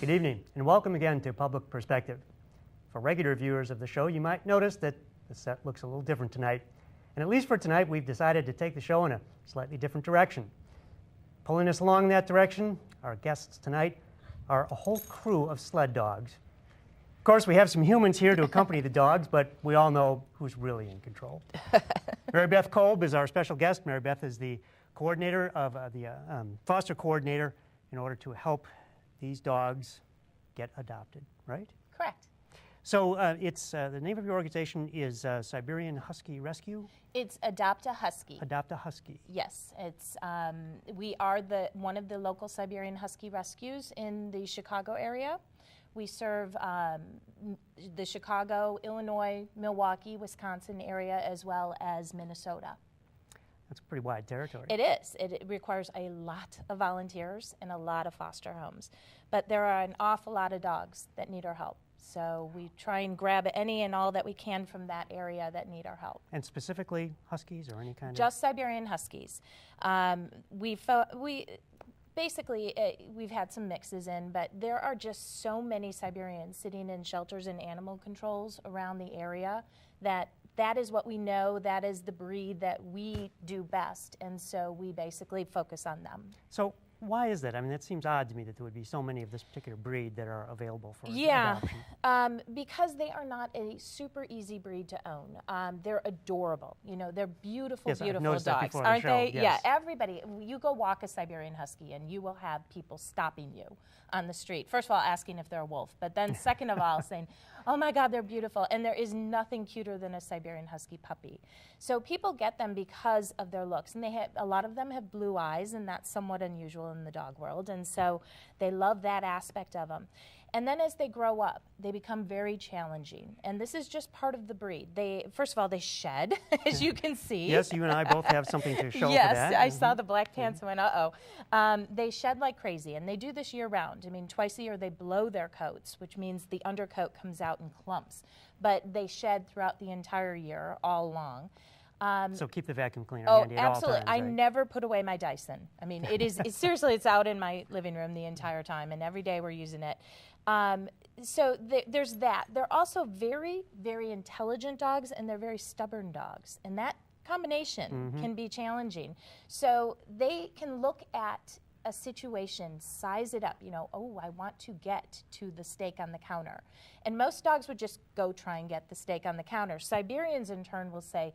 Good evening, and welcome again to Public Perspective. For regular viewers of the show, you might notice that the set looks a little different tonight. And at least for tonight, we've decided to take the show in a slightly different direction. Pulling us along in that direction, our guests tonight are a whole crew of sled dogs. Of course, we have some humans here to accompany the dogs, but we all know who's really in control. Mary Beth Kolb is our special guest. Mary Beth is the coordinator of the foster coordinator in order to help these dogs get adopted, right? Correct. So it's the name of your organization is Siberian Husky Rescue? It's Adopt a Husky. Adopt a Husky. Yes, it's we are one of the local Siberian Husky rescues in the Chicago area. We serve the Chicago, Illinois, Milwaukee, Wisconsin area, as well as Minnesota. That's a pretty wide territory. It is. It requires a lot of volunteers and a lot of foster homes. But there are an awful lot of dogs that need our help. So we try and grab any and all that we can from that area that need our help. And specifically Huskies or any kind of? Just Siberian Huskies. Basically, we've had some mixes in, but there are just so many Siberians sitting in shelters and animal controls around the area that is what we know, that is the breed that we do best, and so we basically focus on them. So why is that? I mean, that seems odd to me that there would be so many of this particular breed that are available for adoption. Because they are not a super easy breed to own. They're adorable. You know, they're beautiful, yes, beautiful I've noticed dogs, that before aren't the show. they? Yes. Yeah, everybody. You go walk a Siberian Husky, and you will have people stopping you on the street. First of all, asking if they're a wolf, but then second of all, saying, "Oh my God, they're beautiful." And there is nothing cuter than a Siberian Husky puppy. So people get them because of their looks, and a lot of them have blue eyes, and that's somewhat unusual in the dog world. And so they love that aspect of them. And then as they grow up, they become very challenging. And this is just part of the breed. First of all, they shed, as you can see. Yes, you and I both have something to show yes, for that. Yes, I saw the black pants and went, uh-oh. They shed like crazy, and they do this year-round. I mean, twice a year they blow their coats, which means the undercoat comes out in clumps. But they shed throughout the entire year, all along. So keep the vacuum cleaner handy at all absolutely. times, right? I never put away my Dyson. I mean, seriously, it's out in my living room the entire time, and every day we're using it. So there's that. They're also very, very intelligent dogs, and they're very stubborn dogs, and that combination can be challenging. So they can look at a situation, size it up, you know, oh, I want to get to the steak on the counter. And most dogs would just go try and get the steak on the counter. Siberians, in turn, will say,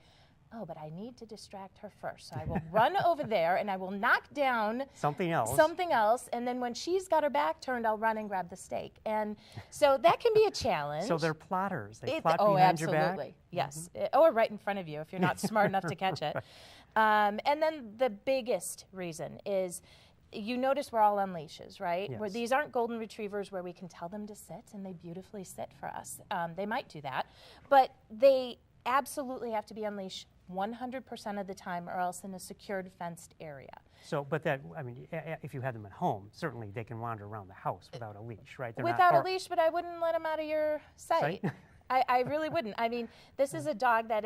oh, but I need to distract her first. So I will run over there and I will knock down something else. And then when she's got her back turned, I'll run and grab the steak. And so that can be a challenge. So they're plotters. They plot behind your back? Absolutely. Yes. Or right in front of you if you're not smart enough to catch it. And then the biggest reason is, you notice we're all on leashes, right? Yes. These aren't golden retrievers where we can tell them to sit and they beautifully sit for us. They might do that, but they absolutely have to be on leash 100% of the time, or else in a secured, fenced area. So, but that, I mean, if you had them at home, certainly they can wander around the house without a leash, right? Without a leash, but I wouldn't let them out of your sight. I really wouldn't. I mean, this is a dog that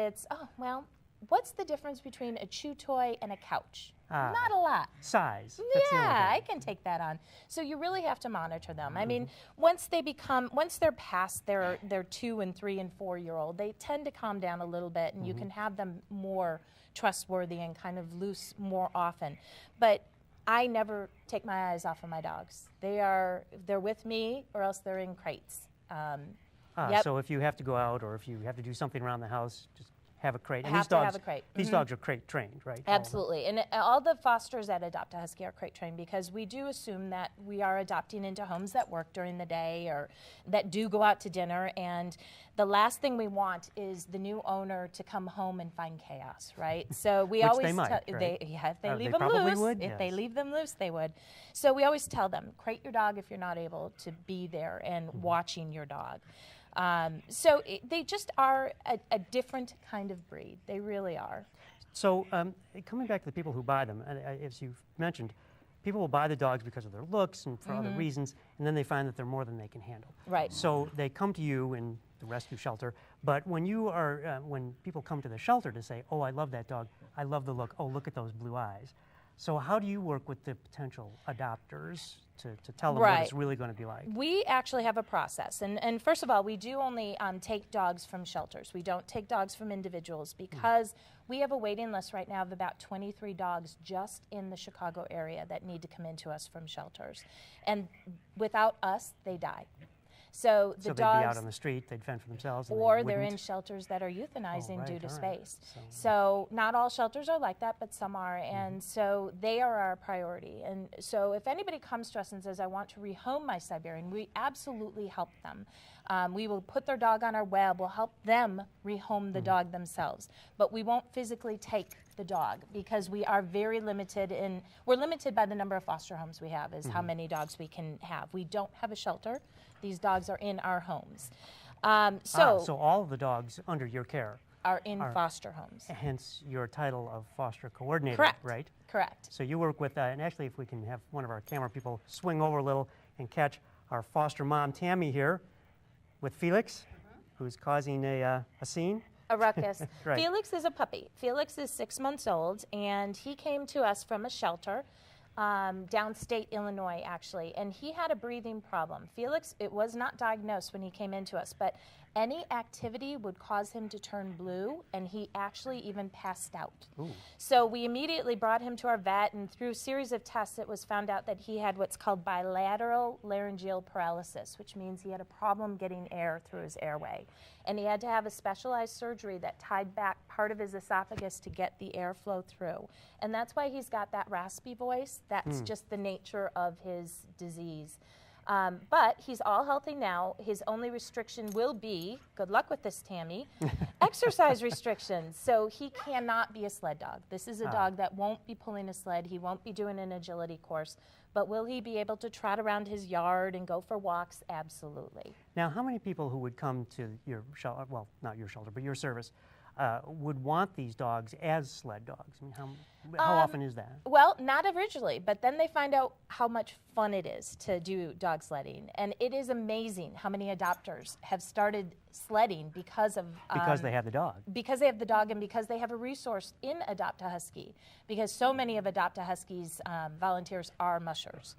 what's the difference between a chew toy and a couch? Not a lot. Size. Yeah, I can take that on. So you really have to monitor them. I mean, once they're past their 2 and 3 and 4-year-old, they tend to calm down a little bit, and you can have them more trustworthy and kind of loose more often. But I never take my eyes off of my dogs. They're with me, or else they're in crates. So if you have to go out, or if you have to do something around the house, just have a crate. And have to have a crate. These dogs are crate trained, right? Absolutely. And all the fosters at Adopt a Husky are crate trained, because we do assume that we are adopting into homes that work during the day or that do go out to dinner. And the last thing we want is the new owner to come home and find chaos, right? So we always they might, right? If they leave they them loose, would? if Yes. they leave them loose, they would. So we always tell them, crate your dog if you're not able to be there and watching your dog. So they just are a different kind of breed. They really are. So coming back to the people who buy them, as you've mentioned, people will buy the dogs because of their looks and for other reasons, and then they find that they're more than they can handle. Right. So they come to you in the rescue shelter, but when when people come to the shelter to say, oh, I love that dog, I love the look, oh, look at those blue eyes. So how do you work with the potential adopters to tell them what it's really going to be like? We actually have a process. And first of all, we do only take dogs from shelters. We don't take dogs from individuals because we have a waiting list right now of about 23 dogs just in the Chicago area that need to come into us from shelters. And without us, they die. So the they'd dogs, be out on the street, they'd fend for themselves, and or they're in shelters that are euthanizing due to space. So not all shelters are like that, but some are, and so they are our priority. And so if anybody comes to us and says, I want to rehome my Siberian, we absolutely help them. We will put their dog on our web, we'll help them rehome the dog themselves, but we won't physically take the dog because we are very limited we're limited by the number of foster homes we have, is how many dogs we can have. We don't have a shelter. These dogs are in our homes. So all of the dogs under your care are in foster homes. Hence your title of foster coordinator, Correct. right? Correct. So you work with, and actually if we can have one of our camera people swing over a little and catch our foster mom, Tammy, here with Felix, who's causing a scene. A ruckus. Right. Felix is a puppy. Felix is 6 months old, and he came to us from a shelter downstate Illinois, actually, and he had a breathing problem. Felix, it was not diagnosed when he came into us, but any activity would cause him to turn blue, and he actually even passed out. Ooh. So we immediately brought him to our vet, and through a series of tests, it was found out that he had what's called bilateral laryngeal paralysis, which means he had a problem getting air through his airway. And he had to have a specialized surgery that tied back part of his esophagus to get the airflow through. And that's why he's got that raspy voice. That's just the nature of his disease. But he's all healthy now. His only restriction will be, good luck with this, Tammy, exercise restrictions. So he cannot be a sled dog. This is a dog that won't be pulling a sled. He won't be doing an agility course. But will he be able to trot around his yard and go for walks? Absolutely. Now, how many people who would come to your shelter, well, not your shelter, but your service, would want these dogs as sled dogs? I mean, how often is that? Well, not originally, but then they find out how much fun it is to do dog sledding. And it is amazing how many adopters have started sledding because of... because they have the dog. Because they have the dog and because they have a resource in Adopt a Husky. Because so many of Adopt a Husky's volunteers are mushers.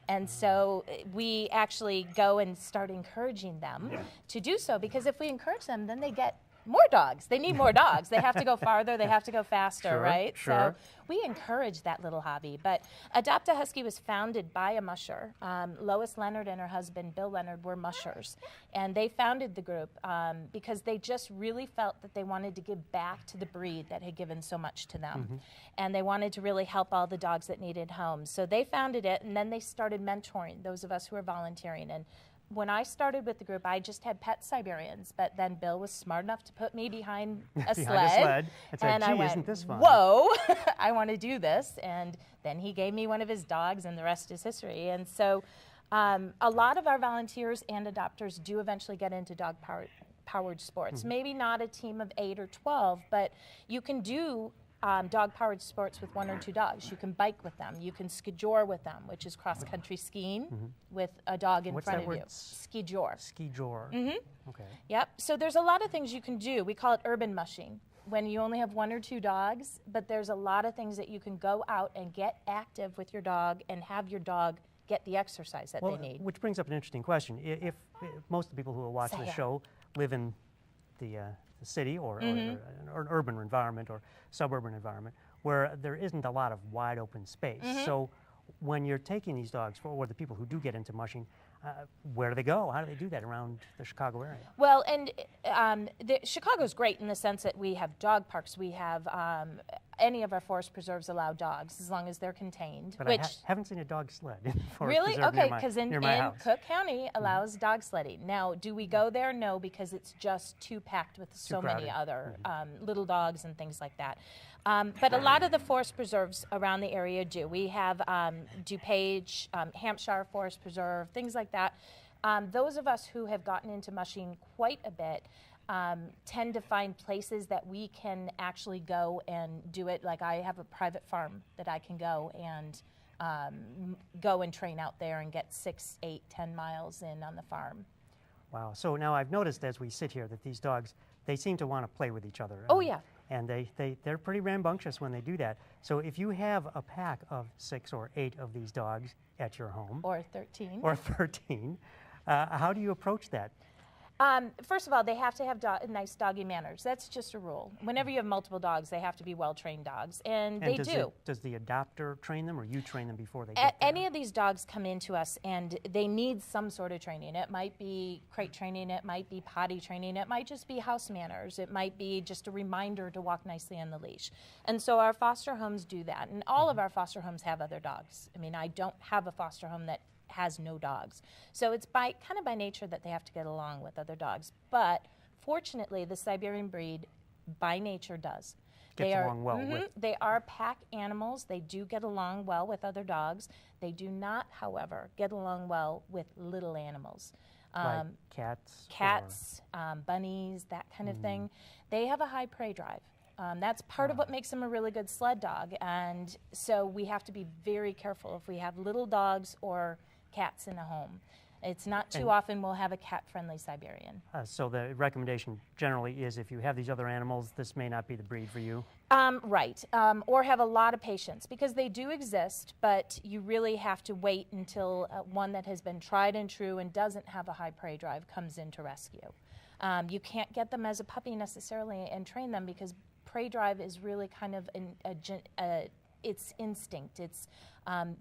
And so we actually go and start encouraging them to do so, because if we encourage them, then they get more dogs. They need more dogs. They have to go farther. They have to go faster, right? Sure. So we encourage that little hobby. But Adopt a Husky was founded by a musher. Lois Leonard and her husband, Bill Leonard, were mushers. And they founded the group because they just really felt that they wanted to give back to the breed that had given so much to them. And they wanted to really help all the dogs that needed homes. So they founded it, and then they started mentoring those of us who were volunteering. And when I started with the group, I just had pet Siberians, but then Bill was smart enough to put me behind a sled. And said, I went, isn't this fun? Whoa, I want to do this. And then he gave me one of his dogs, and the rest is history. And so a lot of our volunteers and adopters do eventually get into dog-powered sports. Maybe not a team of 8 or 12, but you can do dog-powered sports with 1 or 2 dogs. You can bike with them. You can skijor with them, which is cross-country skiing with a dog in front of you. Skijor. Skijor. Okay. Yep. So there's a lot of things you can do. We call it urban mushing, when you only have 1 or 2 dogs, but there's a lot of things that you can go out and get active with your dog and have your dog get the exercise that they need. Which brings up an interesting question. If most of the people who will watch the show live in the city or an urban environment or suburban environment where there isn't a lot of wide open space. So when you're taking these dogs, or the people who do get into mushing, where do they go? How do they do that around the Chicago area? Well, and Chicago's great in the sense that we have dog parks. We have any of our forest preserves allow dogs as long as they're contained. But I haven't seen a dog sled in the forest really? preserve Okay, because in house. Cook County allows dog sledding. Now, do we go there? No, because it's just too packed with so many other little dogs and things like that. But a lot of the forest preserves around the area do. We have DuPage, Hampshire Forest Preserve, things like that. Those of us who have gotten into mushing quite a bit tend to find places that we can actually go and do it. Like I have a private farm that I can go and train out there and get 6, 8, 10 miles in on the farm. Wow. So now I've noticed as we sit here that these dogs, they seem to want to play with each other. Oh, yeah. And they're pretty rambunctious when they do that. So if you have a pack of 6 or 8 of these dogs at your home, Or 13. or 13, how do you approach that? First of all, they have to have nice doggy manners. That's just a rule. Whenever you have multiple dogs, they have to be well-trained dogs, and they do. Does the adopter train them, or you train them before they get there? Any of these dogs come into us, and they need some sort of training. It might be crate training, it might be potty training, it might just be house manners, it might be just a reminder to walk nicely on the leash. And so our foster homes do that, and all of our foster homes have other dogs. I mean, I don't have a foster home that has no dogs. So it's kind of by nature that they have to get along with other dogs. But fortunately, the Siberian breed by nature does. Gets along well with. They are pack animals. They do get along well with other dogs. They do not, however, get along well with little animals. Like cats? Cats, bunnies, that kind of thing. They have a high prey drive. That's part of what makes them a really good sled dog. And so we have to be very careful if we have little dogs or cats in a home. It's not too often we'll have a cat-friendly Siberian. So the recommendation generally is if you have these other animals, this may not be the breed for you? Right, or have a lot of patience, because they do exist, but you really have to wait until one that has been tried and true and doesn't have a high prey drive comes in to rescue. You can't get them as a puppy necessarily and train them, because prey drive is really kind of it's instinct. It's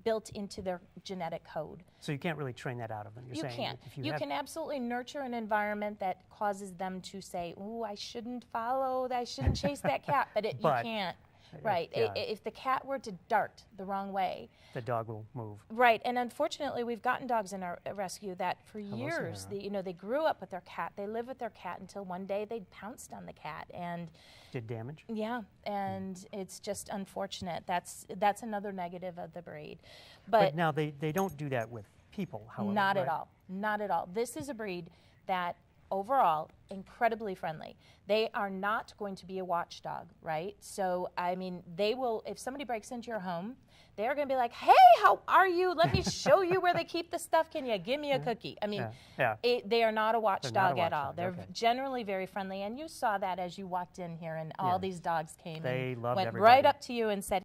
built into their genetic code. So you can't really train that out of them, you're saying? Can't. You can absolutely nurture an environment that causes them to say, ooh, I shouldn't chase that cat, but you can't. Right. Yeah. If the cat were to dart the wrong way, the dog will move. Right. And unfortunately, we've gotten dogs in our rescue that for years, they grew up with their cat. They lived with their cat until one day they pounced on the cat and did damage. Yeah, and it's just unfortunate. That's another negative of the breed. But now they don't do that with people, however. Not at all. Not at all. This is a breed that overall incredibly friendly. They are not going to be a watchdog, right? So I mean, they will, if somebody breaks into your home, they're going to be like, hey, how are you? Let me show you where they keep the stuff. Can you give me a cookie? I mean, they are not a watchdog at all. They're generally very friendly, and you saw that as you walked in here, and all these dogs came and went right up to you and said,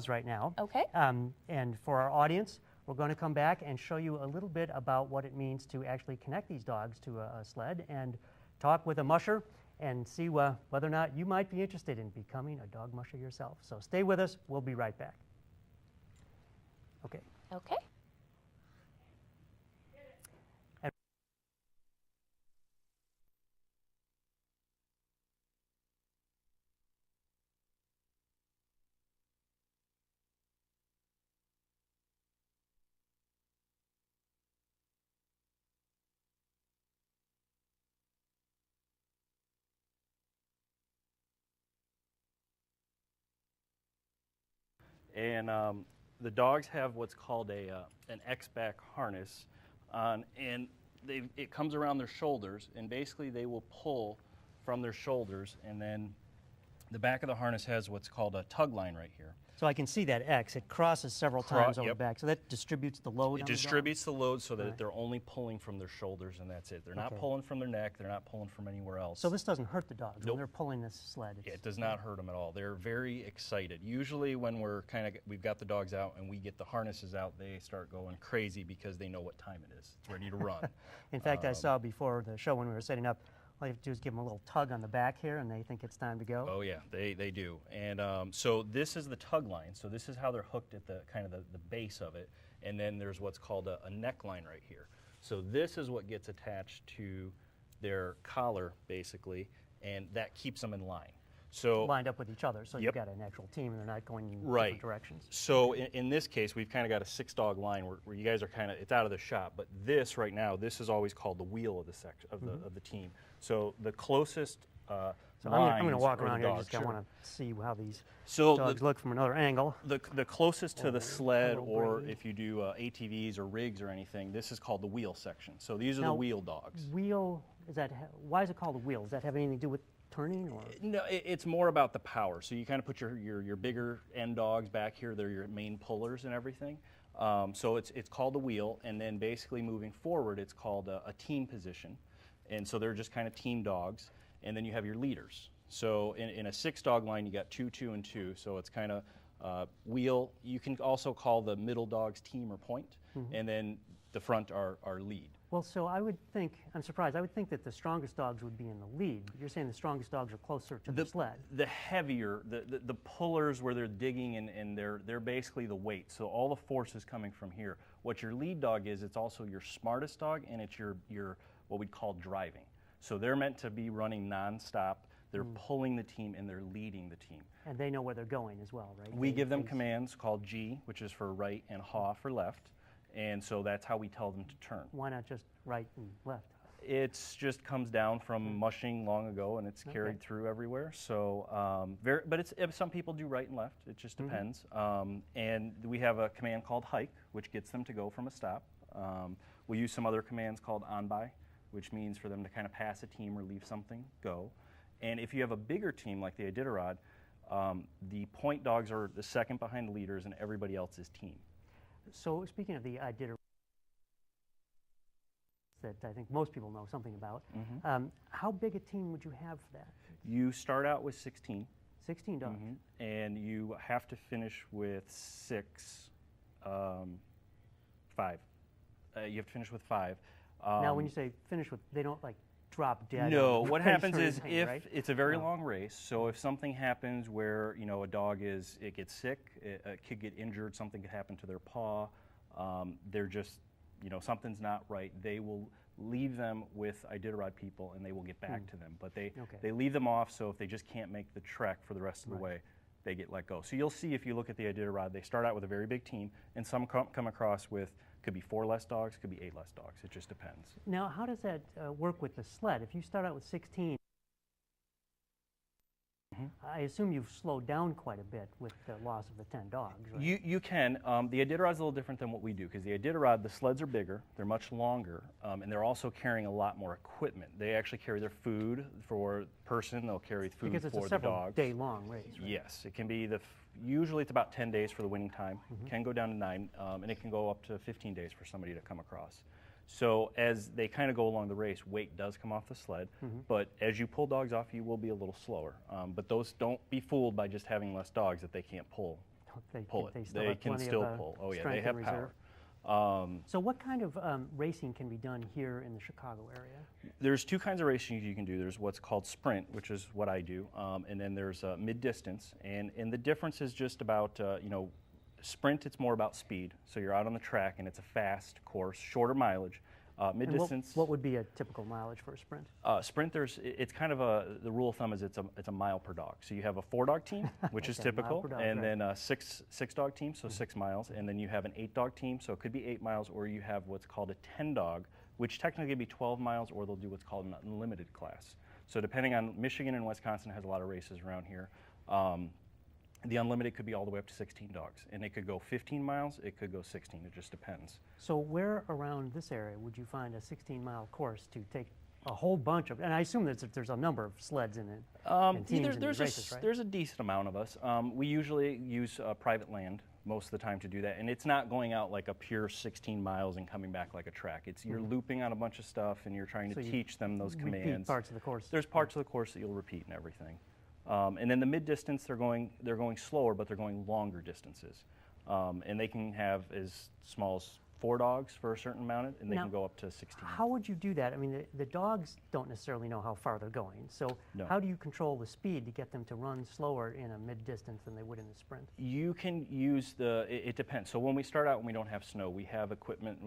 right now. Okay. And for our audience, we're going to come back and show you a little bit about what it means to actually connect these dogs to a sled and talk with a musher and see whether or not you might be interested in becoming a dog musher yourself. So stay with us. We'll be right back. Okay. Okay. And the dogs have what's called an X-back harness on, and it comes around their shoulders, and basically they will pull from their shoulders, and then the back of the harness has what's called a tug line right here. So I can see that X. It crosses several times over the back, so that distributes the load. It distributes the load so that they're only pulling from their shoulders, and that's it. They're not pulling from their neck. They're not pulling from anywhere else. So this doesn't hurt the dogs when they're pulling this sled. It does not hurt them at all. They're very excited. Usually when we've got the dogs out and we get the harnesses out, they start going crazy because they know what time it is. It's ready to run. In fact, I saw before the show when we were setting up, all you have to do is give them a little tug on the back here, and they think it's time to go. Oh yeah, they do. And so this is the tug line. So this is how they're hooked at the kind of the base of it. And then there's what's called a neck line right here. So this is what gets attached to their collar, basically, and that keeps them in line. So lined up with each other, so you've got an actual team, and they're not going in different directions. So in this case, we've kind of got a 6-dog line where you guys are kind of, it's out of the shop. But this right now, this is always called the wheel of the section of the team. So the closest so I'm going to walk around here. I want to see how these dogs look from another angle. The closest to the sled, or if you do ATVs or rigs or anything, this is called the wheel section. So these are the wheel dogs. Wheel, why is it called a wheel? Does that have anything to do with turning? Or? No, it's more about the power. So you kind of put your bigger end dogs back here. They're your main pullers and everything. So it's called the wheel, and then basically moving forward, it's called a team position. And so they're just kind of team dogs. and then you have your leaders. So in a 6-dog line, you got 2, 2, and 2. So it's kind of wheel. You can also call the middle dogs team or point, and then the front are lead. Well, so I would think, I'm surprised, I would think that the strongest dogs would be in the lead, but you're saying the strongest dogs are closer to the sled. The heavier, the pullers where they're digging and they're basically the weight. So all the force is coming from here. What your lead dog is, it's also your smartest dog, and it's your what we'd call driving. So they're meant to be running nonstop. They're pulling the team and they're leading the team. And they know where they're going as well, right? We give them commands called G, which is for right, and HA for left. And so that's how we tell them to turn. Why not just right and left? It just comes down from mushing long ago, and it's carried through everywhere. So, but some people do right and left. It just depends. And we have a command called hike, which gets them to go from a stop. We use some other commands called on by, which means for them to kind of pass a team or leave something, go. And if you have a bigger team like the Iditarod, the point dogs are the second behind the leaders, and everybody else is team. So speaking of the Iditarod, that I think most people know something about, how big a team would you have for that? You start out with 16. 16 dogs. And you have to finish with 5. You have to finish with 5. Now, when you say finish with, they don't like drop dead. No, what happens is anything, right? it's a very long race. So if something happens where a dog it gets sick, it could get injured, something could happen to their paw. They're just something's not right. They will leave them with Iditarod people, and they will get back to them. But they leave them off. So if they just can't make the trek for the rest of the way, they get let go. So you'll see if you look at the Iditarod, they start out with a very big team, and some come across with. Could be 4 less dogs, could be 8 less dogs. It just depends. Now, how does that work with the sled? If you start out with 16, I assume you've slowed down quite a bit with the loss of the 10 dogs, right? You can. The Iditarod's a little different than what we do, because the Iditarod, the sleds are bigger, they're much longer, and they're also carrying a lot more equipment. They actually carry their food for the person, they'll carry food because it's for a the dogs. day-long race, right? Yes, it can be usually it's about 10 days for the winning time. It can go down to 9, and it can go up to 15 days for somebody to come across. So as they kind of go along the race, weight does come off the sled, but as you pull dogs off, you will be a little slower. But those, don't be fooled by just having less dogs that they can't pull it. They can still pull. Oh yeah, they have power. So what kind of racing can be done here in the Chicago area? There's 2 kinds of racing you can do. There's what's called sprint, which is what I do, and then there's mid-distance. And the difference is just about, sprint, it's more about speed. So you're out on the track, and it's a fast course, shorter mileage. Mid-distance. What would be a typical mileage for a sprint? Sprint, it's kind of the rule of thumb is it's a mile per dog. So you have a 4-dog team, which is typical, dog, and then a 6-dog team, so 6 miles, and then you have an 8-dog team, so it could be 8 miles, or you have what's called a 10-dog, which technically would be 12 miles, or they'll do what's called an unlimited class. So depending on, Michigan and Wisconsin has a lot of races around here. The unlimited could be all the way up to 16 dogs, and it could go 15 miles, it could go 16, it just depends. So where around this area would you find a 16-mile course to take a whole bunch of, and I assume that there's a number of sleds in it, and teams in these races, right? There's a decent amount of us. We usually use private land most of the time to do that, and it's not going out like a pure 16 miles and coming back like a track. It's you're looping on a bunch of stuff, and you're trying to teach them those commands. Repeat parts of the course. There's parts of the course that you'll repeat and everything. And then the mid-distance, they're going slower, but they're going longer distances. And they can have as small as 4 dogs for a certain amount, and they can go up to 16. How would you do that? I mean, the dogs don't necessarily know how far they're going. So how do you control the speed to get them to run slower in a mid-distance than they would in the sprint? You can use it depends. So when we start out, when we don't have snow, we have equipment,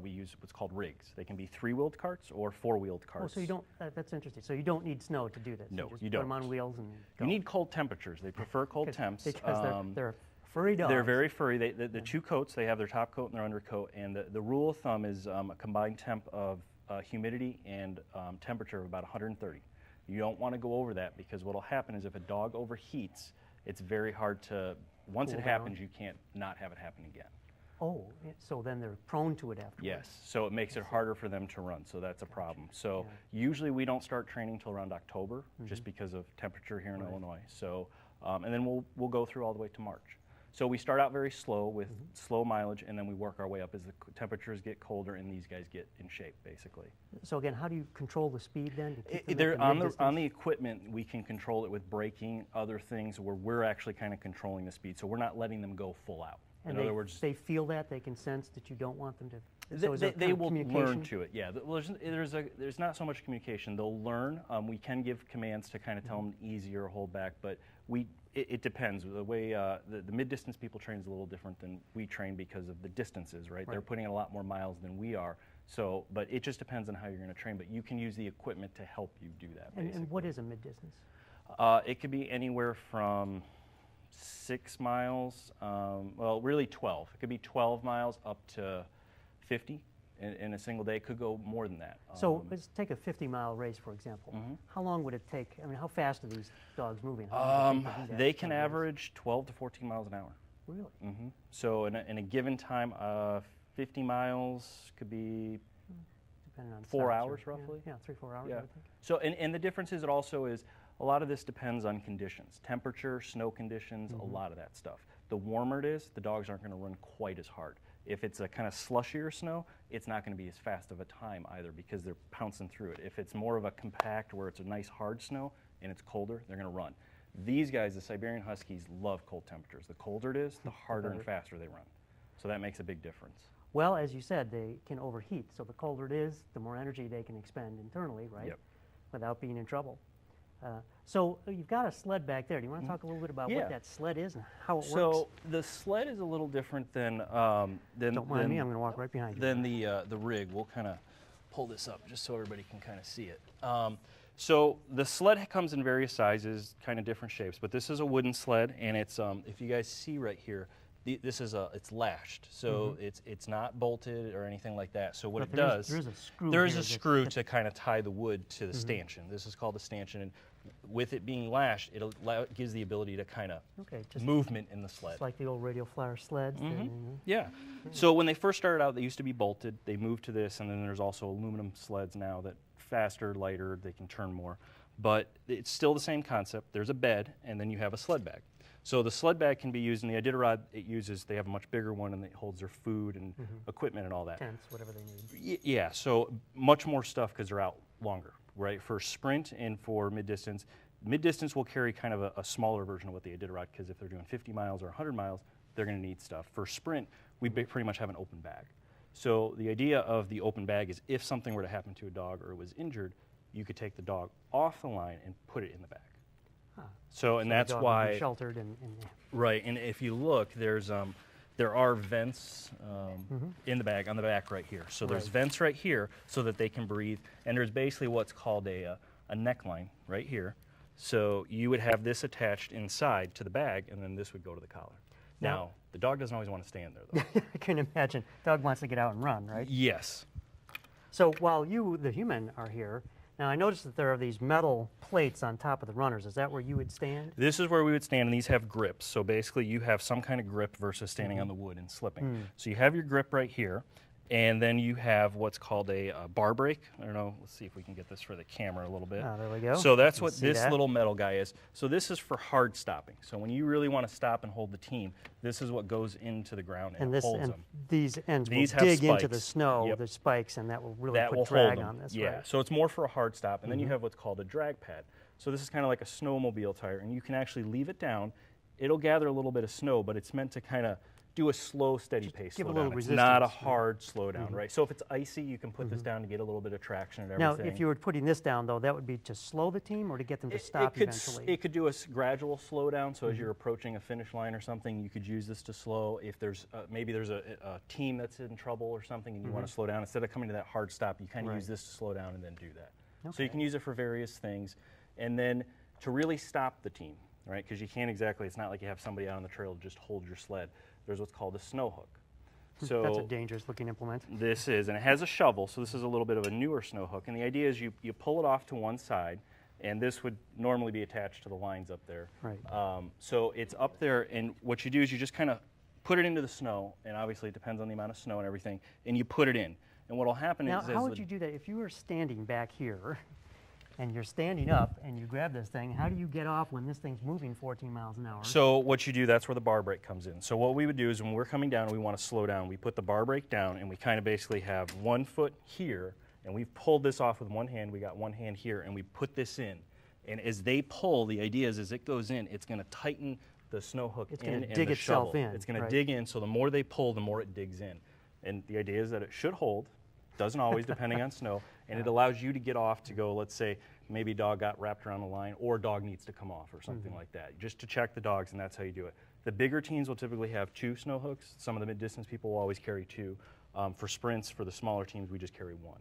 we use what's called rigs. They can be 3-wheeled carts or 4-wheeled carts. Oh, so you don't, that's interesting. So you don't need snow to do this? No, you don't. Put them on wheels and go. You need cold temperatures. They prefer cold temps. Because they're furry dogs. They're very furry. The 2 coats, they have their top coat and their undercoat, and the rule of thumb is a combined temp of humidity and temperature of about 130. You don't want to go over that, because what will happen is if a dog overheats, it's very hard to, once it happens, you can't not have it happen again. Oh, so then they're prone to it afterwards. Yes, so it makes it harder for them to run, so that's a problem. So usually we don't start training until around October, just because of temperature here in Illinois. So, and then we'll go through all the way to March. So we start out very slow with slow mileage, and then we work our way up as the temperatures get colder and these guys get in shape, basically. So again, how do you control the speed then? To keep them They're at the on mid-distance? the equipment, we can control it with braking, other things where we're actually kind of controlling the speed. So we're not letting them go full out. And In other words, they feel that, they can sense that you don't want them to. They, So is there they kind of will learn communication? to it, yeah. Well, there's not so much communication. They'll learn. We can give commands to kind of tell them easy or hold back, but it depends. The way the mid-distance people train is a little different than we train because of the distances, right? They're putting in a lot more miles than we are. So, but it just depends on how you're going to train. But you can use the equipment to help you do that. And what is a mid-distance? It could be anywhere from 6 miles, well, really 12. It could be 12 miles up to 50 in a single day. It could go more than that. So let's take a 50-mile race, for example. How long would it take? I mean, how fast are these dogs moving? How long would it take to do that They can kind of race? average 12 to 14 miles an hour. Really? So in a given time, 50 miles could be Depending on 4 size or- hours, yeah, roughly. Yeah, 3-4 hours, I Yeah. would think. So, and the difference is it also is a lot of this depends on conditions, temperature, snow conditions, a lot of that stuff. The warmer it is, the dogs aren't going to run quite as hard. If it's a kind of slushier snow, it's not going to be as fast of a time either because they're pouncing through it. If it's more of a compact where it's a nice hard snow and it's colder, they're going to run. These guys, the Siberian Huskies, love cold temperatures. The colder it is, the harder and faster they run. So that makes a big difference. Well, as you said, they can overheat. So the colder it is, the more energy they can expend internally, right? Yep. Without being in trouble. So you've got a sled back there. Do you want to talk a little bit about Yeah. what that sled is and how it works? So the sled is a little different than Don't mind me, I'm going to walk right behind you. Then the rig. We'll kind of pull this up just so everybody can kind of see it. So the sled comes in various sizes, kind of different shapes, but this is a wooden sled, and it's if you guys see right here, this is it's lashed, so it's not bolted or anything like that. So what But it there does, is a screw there is here a that- screw to kind of tie the wood to the stanchion. This is called the stanchion, and with it being lashed, it gives the ability to kind of Okay, just movement in the sled. It's like the old radio flyer sleds. then, you know. Yeah. So when they first started out, they used to be bolted. They moved to this, and then there's also aluminum sleds now that faster, lighter, they can turn more. But it's still the same concept. There's a bed, and then you have a sled bag. So the sled bag can be used in the Iditarod. They have a much bigger one, and it holds their food and equipment and all that. Tents, whatever they need. Yeah, so much more stuff because they're out longer, right? For sprint and for mid-distance. Mid-distance will carry kind of a smaller version of what the Iditarod, because if they're doing 50 miles or 100 miles, they're going to need stuff. For sprint, we pretty much have an open bag. So the idea of the open bag is if something were to happen to a dog or it was injured, you could take the dog off the line and put it in the bag. So, and the that's dog would be why, sheltered and right, and if you look, there are vents in the bag, on the back right here. So there's Right. vents right here so that they can breathe, and there's basically what's called a neckline right here. So you would have this attached inside to the bag, and then this would go to the collar. Now, the dog doesn't always want to stay in there, though. I can imagine. Dog wants to get out and run, right? Yes. So while you, the human, are here, now I noticed that there are these metal plates on top of the runners. Is that where you would stand? This is where we would stand, and these have grips. So basically, you have some kind of grip versus standing on the wood and slipping. So you have your grip right here, and then you have what's called a bar brake. I don't know. Let's see if we can get this for the camera a little bit. Oh, there we go. So that's You what see this that? little metal guy is. So this is for hard stopping. So when you really want to stop and hold the team, this is what goes into the ground and, And holds them. these ends These will have dig into the spikes. snow, Yep. the spikes, and that will really That put will drag hold them. on this, Yeah, right? so it's more for a hard stop, and then you have what's called a drag pad. So this is kind of like a snowmobile tire, and you can actually leave it down. It'll gather a little bit of snow, but it's meant to kind of do a slow, steady pace give a slow little down. It's not a resistance, right? hard slow down, right? So if it's icy, you can put this down to get a little bit of traction and Now, everything. if you were putting this down, though, that would be to slow the team or to get them to stop eventually? It could do a gradual slowdown. So as you're approaching a finish line or something, you could use this to slow. If there's maybe there's a team that's in trouble or something, and you want to slow down, instead of coming to that hard stop, you kind of Right. use this to slow down and then do that. So Okay. you can use it for various things, and then to really stop the team, right? Because you can't exactly. It's not like you have somebody out on the trail to just hold your sled. There's what's called a snow hook. So That's a dangerous-looking implement. this is, and it has a shovel, so this is a little bit of a newer snow hook. And the idea is you pull it off to one side, and this would normally be attached to the lines up there. Right. So it's up there, and what you do is you just kind of put it into the snow, and obviously it depends on the amount of snow and everything, and you put it in. And what will happen Now, is how would you do that if you were standing back here and you're standing up and you grab this thing, how do you get off when this thing's moving 14 miles an hour? So what you do, that's where the bar brake comes in. So what we would do is when we're coming down and we want to slow down, we put the bar brake down and we kind of basically have one foot here, and we've pulled this off with one hand. We got one hand here, and we put this in. And as they pull, the idea is as it goes in, it's going to tighten the snow hook it's in going to and dig the itself shovel. in. It's going right. to dig in, so the more they pull, the more it digs in. And the idea is that it should hold. Doesn't always, depending on snow. And it allows you to get off to go, let's say, maybe dog got wrapped around the line or dog needs to come off or something like that. Just to check the dogs, and that's how you do it. The bigger teams will typically have 2 snow hooks. Some of the mid-distance people will always carry 2. For sprints, for the smaller teams, we just carry 1.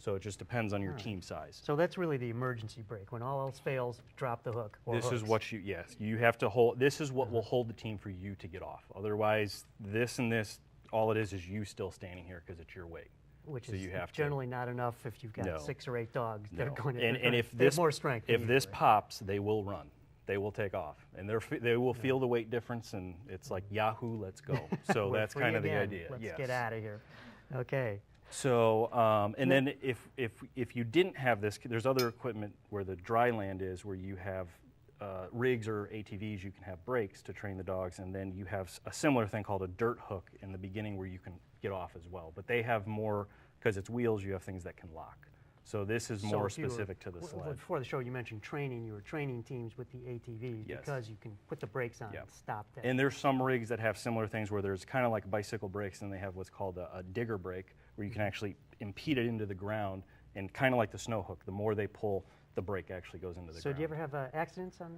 So it just depends on your team size. So that's really the emergency brake. When all else fails, drop the hook. Or This hooks. is what you, yes, you have to hold, this is what will hold the team for you to get off. Otherwise, this and this, all it is you still standing here because it's your weight. Which so is you have generally not enough if you've got No. 6 or 8 dogs that are going to and if they have this more strength. if than this you do, right? pops, they will run. They will take off, and they will feel the weight difference, and it's like Yahoo, let's go. So We're that's free kind of the again. idea. Let's yes. get out of here. Okay. So and then if you didn't have this, there's other equipment where the dry land is, where you have rigs or ATVs. You can have brakes to train the dogs, and then you have a similar thing called a dirt hook in the beginning where you can get off as well. But they have more, because it's wheels, you have things that can lock. So this is more if you were- specific to the sled. Before the show, you mentioned training. You were training teams with the ATV Yes. because you can put the brakes on Yep. and stop that. And there's some rigs that have similar things where there's kind of like bicycle brakes, and they have what's called a digger brake, where you can actually impede it into the ground, and kind of like the snow hook, the more they pull, the brake actually goes into the So ground. do you ever have accidents on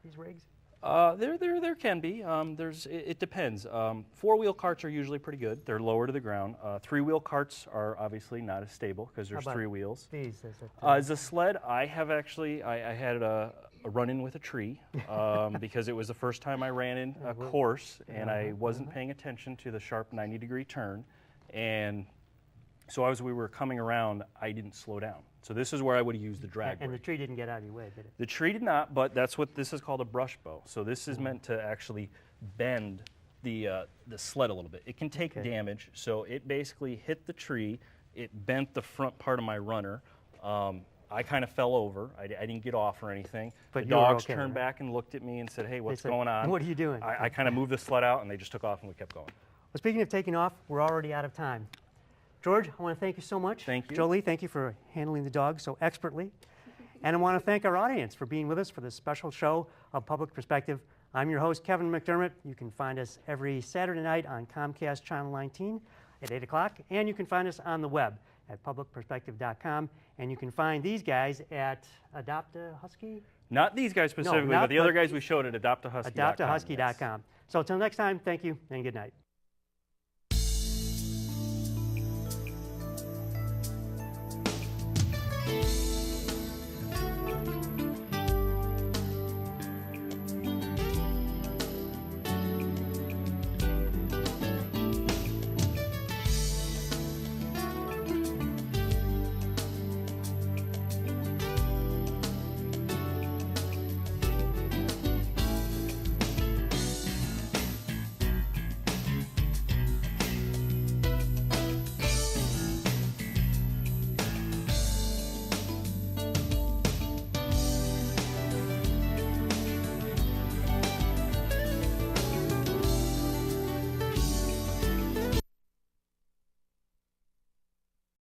these rigs? There can be. It depends. 4-wheel carts are usually pretty good. They're lower to the ground. 3-wheel carts are obviously not as stable because there's How about 3 wheels. These, is it, As a sled, I have actually, I had a run-in with a tree because it was the first time I ran in a course, and I wasn't paying attention to the sharp 90-degree turn. And so as we were coming around, I didn't slow down. So this is where I would use the drag and the brake. tree didn't get out of your way, did it? The tree did not, but that's what this is called, a brush bow. So this is meant to actually bend the sled a little bit. It can take damage, so it basically hit the tree. It bent the front part of my runner. I kind of fell over. I didn't get off or anything. But the you were dogs okay, turned right? back and looked at me and said, "Hey, what's said, going on?" "What are you doing?" I kind of moved the sled out, and they just took off, and we kept going. Well, speaking of taking off, we're already out of time. George, I want to thank you so much. Thank you. Jolie, thank you for handling the dog so expertly. And I want to thank our audience for being with us for this special show of Public Perspective. I'm your host, Kevin McDermott. You can find us every Saturday night on Comcast Channel 19 at 8 o'clock, and you can find us on the web at publicperspective.com, and you can find these guys at Adopt a Husky? Not these guys specifically, but the other guys we showed at adoptahusky.com. AdoptAHusky.com. So until next time, thank you and good night.